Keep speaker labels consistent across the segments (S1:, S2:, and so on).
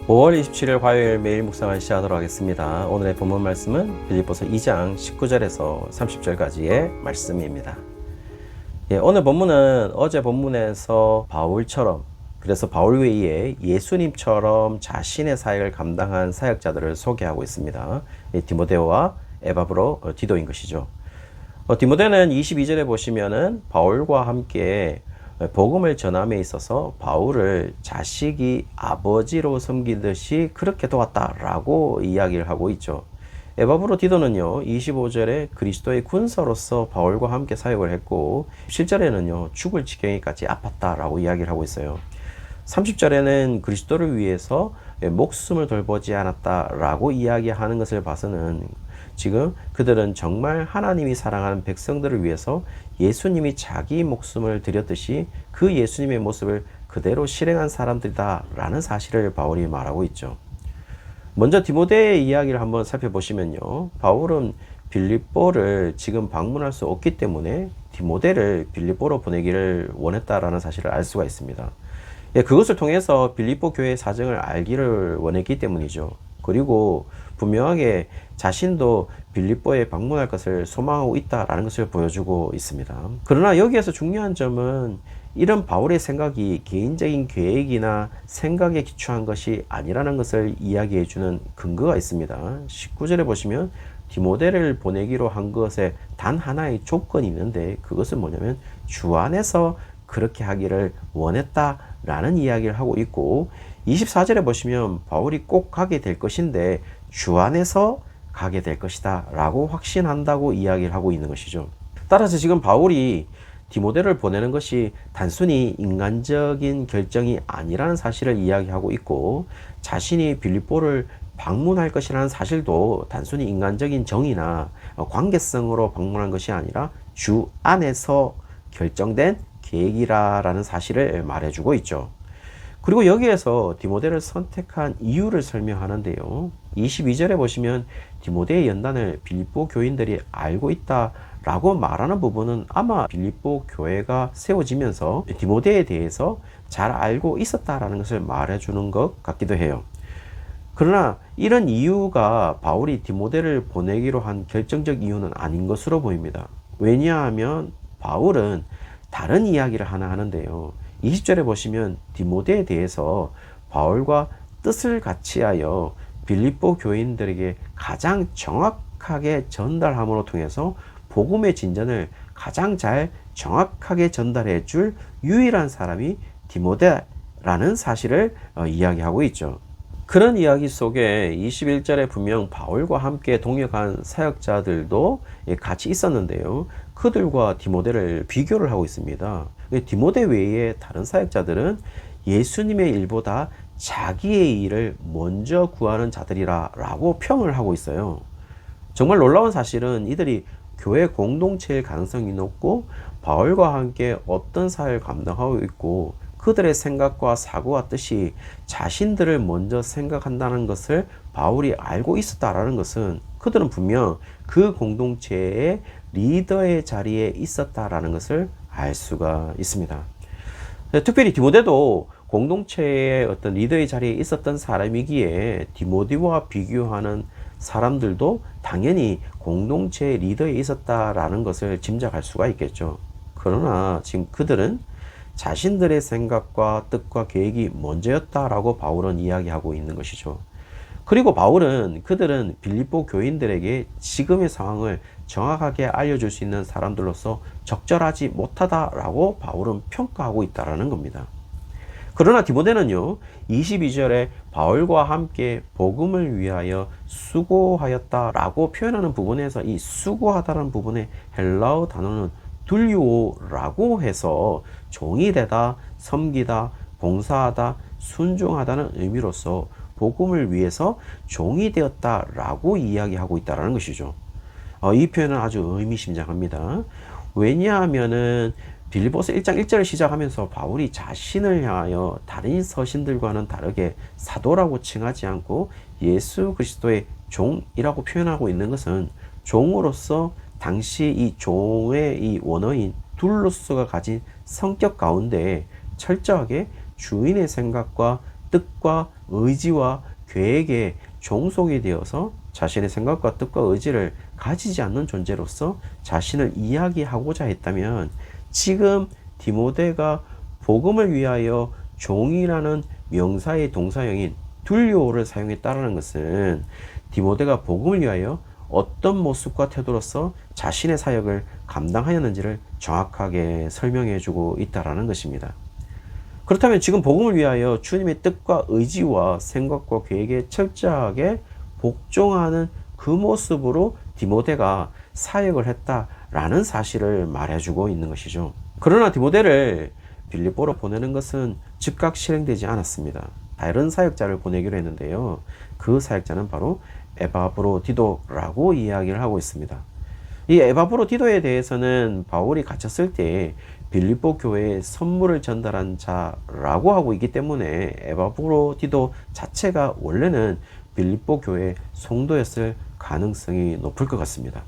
S1: 5월 27일 화요일 매일 묵상을 시작하도록 하겠습니다. 오늘의 본문 말씀은 빌립보서 2장 19절에서 30절까지의 말씀입니다. 오늘 본문은 어제 본문에서 바울처럼, 그래서 바울 외에 예수님처럼 자신의 사역을 감당한 사역자들을 소개하고 있습니다. 디모데와 에바브로 디도인 것이죠. 디모데는 22절에 보시면은 바울과 함께 복음을 전함에 있어서 바울을 자식이 아버지로 섬기듯이 그렇게 도왔다라고 이야기를 하고 있죠. 에바브로 디도는요, 25절에 그리스도의 군사로서 바울과 함께 사역을 했고 17절에는요, 죽을 지경에까지 아팠다라고 이야기를 하고 있어요. 30절에는 그리스도를 위해서 목숨을 돌보지 않았다라고 이야기하는 것을 봐서는 지금 그들은 정말 하나님이 사랑하는 백성들을 위해서 예수님이 자기 목숨을 드렸듯이 그 예수님의 모습을 그대로 실행한 사람들이다 라는 사실을 바울이 말하고 있죠. 먼저 디모데의 이야기를 한번 살펴보시면요, 바울은 빌립보를 지금 방문할 수 없기 때문에 디모데를 빌립보로 보내기를 원했다라는 사실을 알 수가 있습니다. 그것을 통해서 빌립보 교회의 사정을 알기를 원했기 때문이죠. 그리고 분명하게 자신도 빌립보에 방문할 것을 소망하고 있다라는 것을 보여주고 있습니다. 그러나 여기에서 중요한 점은 이런 바울의 생각이 개인적인 계획이나 생각에 기초한 것이 아니라는 것을 이야기해 주는 근거가 있습니다. 19절에 보시면 디모데를 보내기로 한 것에 단 하나의 조건이 있는데 그것은 뭐냐면 주 안에서 그렇게 하기를 원했다라는 이야기를 하고 있고, 24절에 보시면 바울이 꼭 가게 될 것인데 주 안에서 가게 될 것이다 라고 확신한다고 이야기를 하고 있는 것이죠. 따라서 지금 바울이 디모데를 보내는 것이 단순히 인간적인 결정이 아니라는 사실을 이야기하고 있고, 자신이 빌립보를 방문할 것이라는 사실도 단순히 인간적인 정의나 관계성으로 방문한 것이 아니라 주 안에서 결정된 계획이라는 사실을 말해주고 있죠. 그리고 여기에서 디모데를 선택한 이유를 설명하는데요, 22절에 보시면 디모데의 연단을 빌립보 교인들이 알고 있다라고 말하는 부분은 아마 빌립보 교회가 세워지면서 디모데에 대해서 잘 알고 있었다라는 것을 말해주는 것 같기도 해요. 그러나 이런 이유가 바울이 디모데를 보내기로 한 결정적 이유는 아닌 것으로 보입니다. 왜냐하면 바울은 다른 이야기를 하나 하는데요, 20절에 보시면 디모데에 대해서 바울과 뜻을 같이하여 빌립보 교인들에게 가장 정확하게 전달함으로 통해서 복음의 진전을 가장 잘 정확하게 전달해 줄 유일한 사람이 디모데라는 사실을 이야기하고 있죠. 그런 이야기 속에 21절에 분명 바울과 함께 동역한 사역자들도 같이 있었는데요, 그들과 디모데를 비교를 하고 있습니다. 디모데 외에 다른 사역자들은 예수님의 일보다 자기의 일을 먼저 구하는 자들이라 라고 평을 하고 있어요. 정말 놀라운 사실은 이들이 교회 공동체일 가능성이 높고 바울과 함께 어떤 사역을 감당하고 있고 그들의 생각과 사고와 뜻이 자신들을 먼저 생각한다는 것을 바울이 알고 있었다라는 것은 그들은 분명 그 공동체의 리더의 자리에 있었다라는 것을 알 수가 있습니다. 특별히 디모데도 공동체의 어떤 리더의 자리에 있었던 사람이기에 디모데와 비교하는 사람들도 당연히 공동체의 리더에 있었다라는 것을 짐작할 수가 있겠죠. 그러나 지금 그들은 자신들의 생각과 뜻과 계획이 먼저였다라고 바울은 이야기하고 있는 것이죠. 그리고 바울은 그들은 빌립보 교인들에게 지금의 상황을 정확하게 알려줄 수 있는 사람들로서 적절하지 못하다라고 바울은 평가하고 있다는 겁니다. 그러나 디모데는요, 22절에 바울과 함께 복음을 위하여 수고하였다라고 표현하는 부분에서 이 수고하다라는 부분의 헬라어 단어는 둘리오라고 해서 종이 되다, 섬기다, 봉사하다, 순종하다는 의미로서 복음을 위해서 종이 되었다라고 이야기하고 있다는 것이죠. 이 표현은 아주 의미심장합니다. 왜냐하면은 빌립보서 1장 1절을 시작하면서 바울이 자신을 향하여 다른 서신들과는 다르게 사도라고 칭하지 않고 예수 그리스도의 종이라고 표현하고 있는 것은 종으로서 당시 이 종의 이 원어인 둘로스가 가진 성격 가운데 철저하게 주인의 생각과 뜻과 의지와 계획에 종속이 되어서 자신의 생각과 뜻과 의지를 가지지 않는 존재로서 자신을 이야기하고자 했다면, 지금 디모데가 복음을 위하여 종이라는 명사의 동사형인 둘리오를 사용했다는 것은 디모데가 복음을 위하여 어떤 모습과 태도로서 자신의 사역을 감당하였는지를 정확하게 설명해 주고 있다는 것입니다. 그렇다면 지금 복음을 위하여 주님의 뜻과 의지와 생각과 계획에 철저하게 복종하는 그 모습으로 디모데가 사역을 했다라는 사실을 말해주고 있는 것이죠. 그러나 디모데를 빌립보로 보내는 것은 즉각 실행되지 않았습니다. 다른 사역자를 보내기로 했는데요. 그 사역자는 바로 에바브로디도라고 이야기를 하고 있습니다. 이 에바브로디도에 대해서는 바울이 갇혔을 때 빌립보 교회에 선물을 전달한 자라고 하고 있기 때문에 에바브로디도 자체가 원래는 빌립보 교회의 성도였을 가능성이 높을 것 같습니다.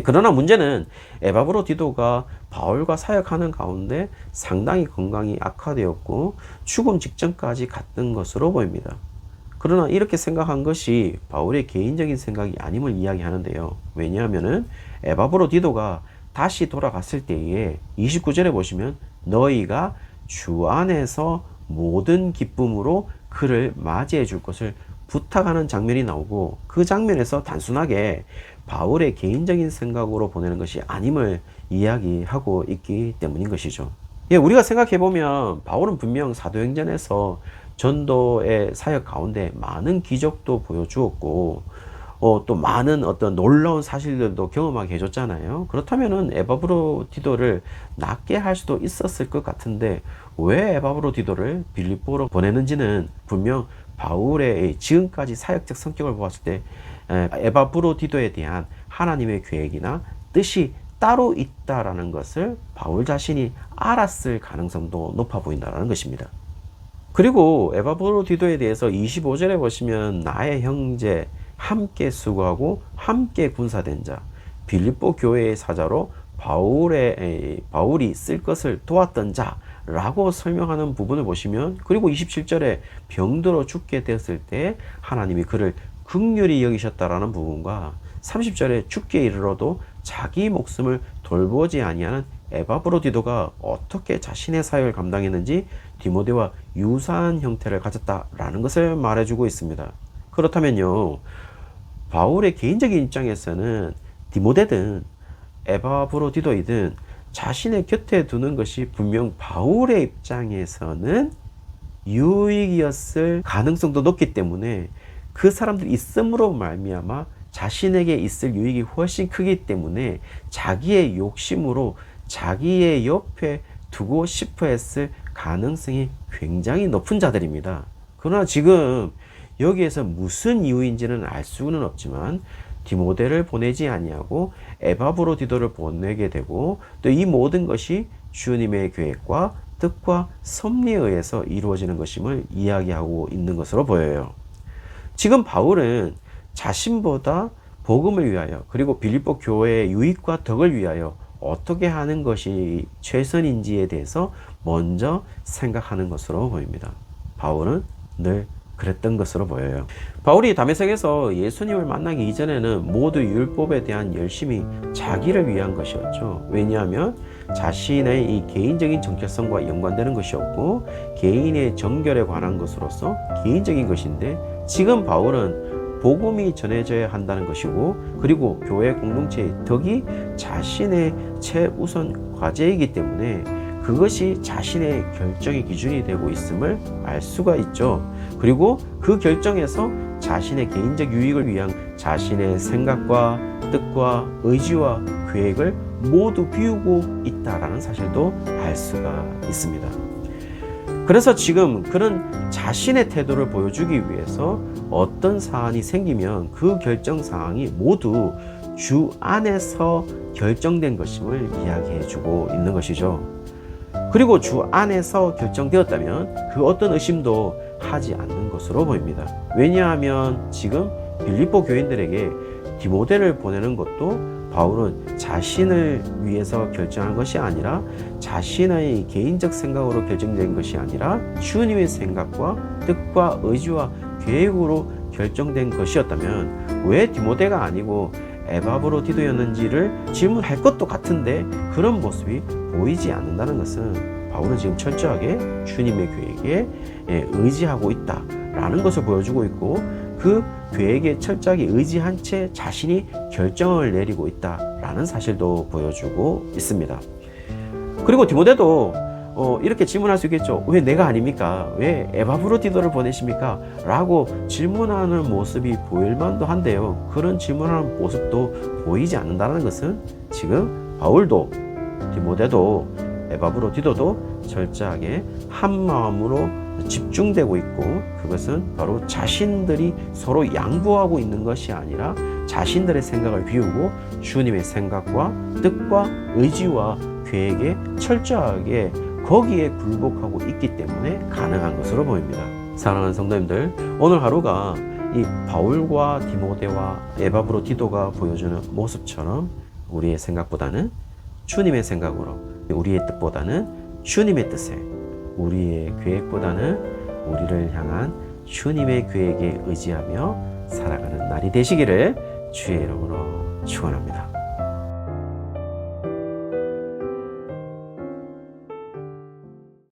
S1: 그러나 문제는 에바브로디도가 바울과 사역하는 가운데 상당히 건강이 악화되었고 죽음 직전까지 갔던 것으로 보입니다. 그러나 이렇게 생각한 것이 바울의 개인적인 생각이 아님을 이야기하는데요. 왜냐하면 에바브로디도가 다시 돌아갔을 때에 29절에 보시면 너희가 주 안에서 모든 기쁨으로 그를 맞이해 줄 것을 부탁하는 장면이 나오고, 그 장면에서 단순하게 바울의 개인적인 생각으로 보내는 것이 아님을 이야기하고 있기 때문인 것이죠. 우리가 생각해보면 바울은 분명 사도행전에서 전도의 사역 가운데 많은 기적도 보여주었고 또 많은 어떤 놀라운 사실들도 경험하게 해줬잖아요. 그렇다면은 에바브로디도를 낫게 할 수도 있었을 것 같은데 왜 에바브로디도를 빌립보로 보내는지는 분명 바울의 지금까지 사역적 성격을 보았을 때 에바브로디도에 대한 하나님의 계획이나 뜻이 따로 있다라는 것을 바울 자신이 알았을 가능성도 높아 보인다는 것입니다. 그리고 에바브로디도에 대해서 25절에 보시면 나의 형제, 함께 수고하고 함께 군사된 자, 빌립보 교회의 사자로 바울이 쓸 것을 도왔던 자라고 설명하는 부분을 보시면, 그리고 27절에 병들어 죽게 되었을 때 하나님이 그를 긍휼히 여기셨다라는 부분과 30절에 죽게 이르러도 자기 목숨을 돌보지 아니하는 에바브로디도가 어떻게 자신의 사역을 감당했는지 디모데와 유사한 형태를 가졌다라는 것을 말해주고 있습니다. 그렇다면요, 바울의 개인적인 입장에서는 디모데든 에바브로디도이든 자신의 곁에 두는 것이 분명 바울의 입장에서는 유익이었을 가능성도 높기 때문에 그 사람들이 있음으로 말미암아 자신에게 있을 유익이 훨씬 크기 때문에 자기의 욕심으로 자기의 옆에 두고 싶어 했을 가능성이 굉장히 높은 자들입니다. 그러나 지금 여기에서 무슨 이유인지는 알 수는 없지만 디모데를 보내지 아니하고 에바브로디도를 보내게 되고, 또 이 모든 것이 주님의 계획과 뜻과 섭리에 의해서 이루어지는 것임을 이야기하고 있는 것으로 보여요. 지금 바울은 자신보다 복음을 위하여 그리고 빌립보 교회의 유익과 덕을 위하여 어떻게 하는 것이 최선인지에 대해서 먼저 생각하는 것으로 보입니다. 바울은 늘 그랬던 것으로 보여요. 바울이 다메섹에서 예수님을 만나기 이전에는 모두 율법에 대한 열심이 자기를 위한 것이었죠. 왜냐하면 자신의 이 개인적인 정체성과 연관되는 것이었고 개인의 정결에 관한 것으로서 개인적인 것인데, 지금 바울은 복음이 전해져야 한다는 것이고, 그리고 교회 공동체의 덕이 자신의 최우선 과제이기 때문에 그것이 자신의 결정의 기준이 되고 있음을 알 수가 있죠. 그리고 그 결정에서 자신의 개인적 유익을 위한 자신의 생각과 뜻과 의지와 계획을 모두 비우고 있다라는 사실도 알 수가 있습니다. 그래서 지금 그런 자신의 태도를 보여주기 위해서 어떤 사안이 생기면 그 결정 사항이 모두 주 안에서 결정된 것임을 이야기해주고 있는 것이죠. 그리고 주 안에서 결정되었다면 그 어떤 의심도 하지 않는 것으로 보입니다. 왜냐하면 지금 빌립보 교인들에게 디모데를 보내는 것도 바울은 자신을 위해서 결정한 것이 아니라 자신의 개인적 생각으로 결정된 것이 아니라 주님의 생각과 뜻과 의지와 계획으로 결정된 것이었다면 왜 디모데가 아니고 에바브로디도였는지를 질문할 것도 같은데 그런 모습이 보이지 않는다는 것은 바울은 지금 철저하게 주님의 계획에 의지하고 있다라는 것을 보여주고 있고 그 계획에 철저하게 의지한 채 자신이 결정을 내리고 있다라는 사실도 보여주고 있습니다. 그리고 디모데도 이렇게 질문할 수 있겠죠. 왜 내가 아닙니까? 왜 에바브로디도를 보내십니까? 라고 질문하는 모습이 보일 만도 한데요. 그런 질문하는 모습도 보이지 않는다는 것은 지금 바울도 디모데도 에바브로디도도 철저하게 한 마음으로 집중되고 있고 그것은 바로 자신들이 서로 양보하고 있는 것이 아니라 자신들의 생각을 비우고 주님의 생각과 뜻과 의지와 계획에 철저하게 거기에 굴복하고 있기 때문에 가능한 것으로 보입니다. 사랑하는 성도님들, 오늘 하루가 이 바울과 디모데와 에바브로디도가 보여주는 모습처럼 우리의 생각보다는 주님의 생각으로, 우리의 뜻보다는 주님의 뜻에, 우리의 계획보다는 우리를 향한 주님의 계획에 의지하며 살아가는 날이 되시기를 주의 이름으로 축원합니다.